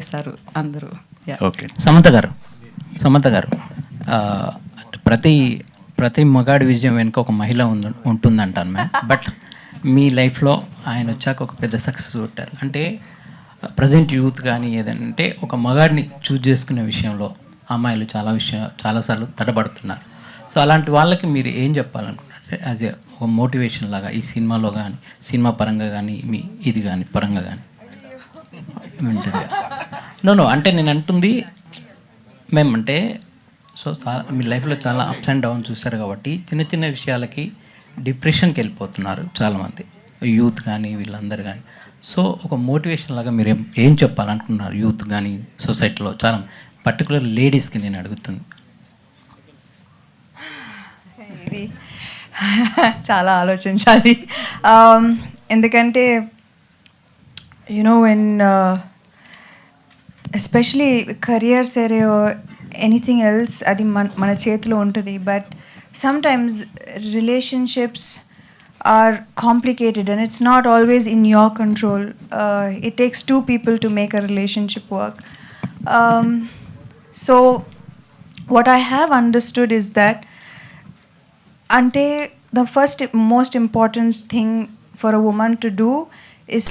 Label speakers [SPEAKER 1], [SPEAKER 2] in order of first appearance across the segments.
[SPEAKER 1] చేశారు అందరూ.
[SPEAKER 2] ఓకే,
[SPEAKER 3] సమంత గారు ప్రతి మగాడి విజయం వెనుక ఒక మహిళ ఉంటుందంటాను మ్యామ్. బట్ మీ లైఫ్లో ఆయన వచ్చాక ఒక పెద్ద సక్సెస్ కొట్టారు. అంటే ప్రజెంట్ యూత్ కానీ ఏదంటే ఒక మగాడిని చూజ్ చేసుకునే విషయంలో అమ్మాయిలు చాలాసార్లు తడబడుతున్నారు. సో అలాంటి వాళ్ళకి మీరు ఏం చెప్పాలనుకున్నారు యాజ్ ఏ ఒక మోటివేషన్ లాగా ఈ సినిమాలో కానీ, సినిమా పరంగా కానీ, మీ ఇది కానీ పరంగా కానీ వింటది? నో అంటే నేను అంటుంది మేము అంటే సో మీ లైఫ్లో చాలా అప్స్ అండ్ డౌన్స్ చూస్తారు కాబట్టి చిన్న చిన్న విషయాలకి డిప్రెషన్కి వెళ్ళిపోతున్నారు చాలామంది, యూత్ కానీ వీళ్ళందరూ కానీ. సో ఒక మోటివేషన్ లాగా మీరు ఏం చెప్పాలనుకుంటున్నారు యూత్ కానీ, సొసైటీలో చాలా పర్టికులర్ లేడీస్కి నేను అడుగుతుంది.
[SPEAKER 4] ఇది చాలా ఆలోచించాలి. ఎందుకంటే యునో వెన్ ఎస్పెషలీ కెరియర్ సరే ఎనీథింగ్ ఎల్స్ అది మన చేతిలో ఉంటుంది. But sometimes relationships are complicated and it's not always in your control. It takes two people to make a relationship work. So what I have understood is that ante the first most important thing for a woman to do is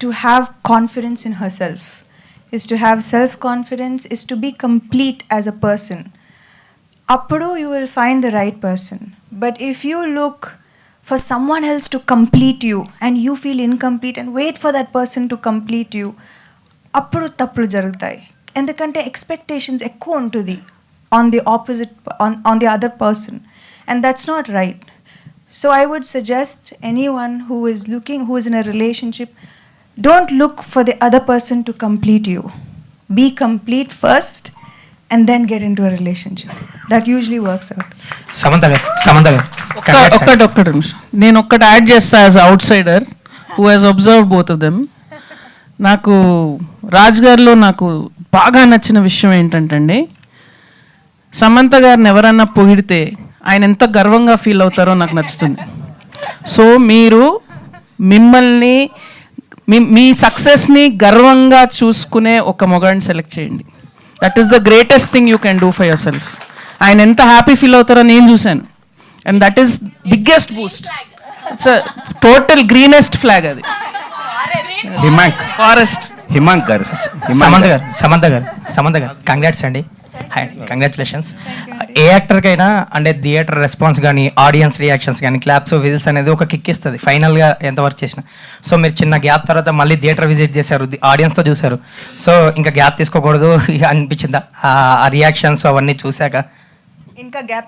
[SPEAKER 4] to have confidence in herself, is to have self-confidence, is to be complete as a person. Appudu you will find the right person. But if you look for someone else to complete you and you feel incomplete and wait for that person to complete you, appudu tappulu jarugutayi. Endukante expectations ekku untudi on the opposite on the other person, and that's not right. So I would suggest anyone who is in a relationship, don't look for the other person to complete you. Be complete first and then get into a relationship. That usually works out.
[SPEAKER 5] Samantha గారు
[SPEAKER 6] ఒక్కటి నిమిషం నేను ఒక్కటి add చేస్తా as out cider who has observe both of them. నాకు రాజ్ గారిలో నాకు బాగా నచ్చిన విషయం ఏంటంటే సమంత గారిని ఎవరన్నా పొగిడితే ఆయన ఎంత గర్వంగా ఫీల్ అవుతారో నాకు నచ్చుతుంది. సో మీరు మిమ్మల్ని మీ సక్సెస్ని గర్వంగా చూసుకునే ఒక మొగాడిని సెలెక్ట్ చేయండి. That is the greatest thing you can do for your self. ఆయన ఎంత హ్యాపీ ఫీల్ అవుతారో నేను చూశాను. And that is biggest Boost. It's total greenest flag అది. ఫారెస్ట్
[SPEAKER 5] హిమాంక్ గారు, సమంత గారు కంగ్రాట్స్ అండి, కంగ్రాచులేషన్స్. ఏ యాక్టర్కైనా అంటే థియేటర్ రెస్పాన్స్ కానీ, ఆడియన్స్ రియాక్షన్స్ కానీ, క్లాప్స్, విజిల్స్ అనేది ఒక కిక్ ఇస్తుంది ఫైనల్గా ఎంత వర్క్ చేసినా. సో మీరు చిన్న గ్యాప్ తర్వాత మళ్ళీ థియేటర్ విజిట్ చేశారు, ఆడియన్స్తో చూశారు. సో ఇంకా గ్యాప్ తీసుకోకూడదు అనిపించిందా ఆ రియాక్షన్స్ అవన్నీ చూశాక?
[SPEAKER 4] ఇంకా గ్యాప్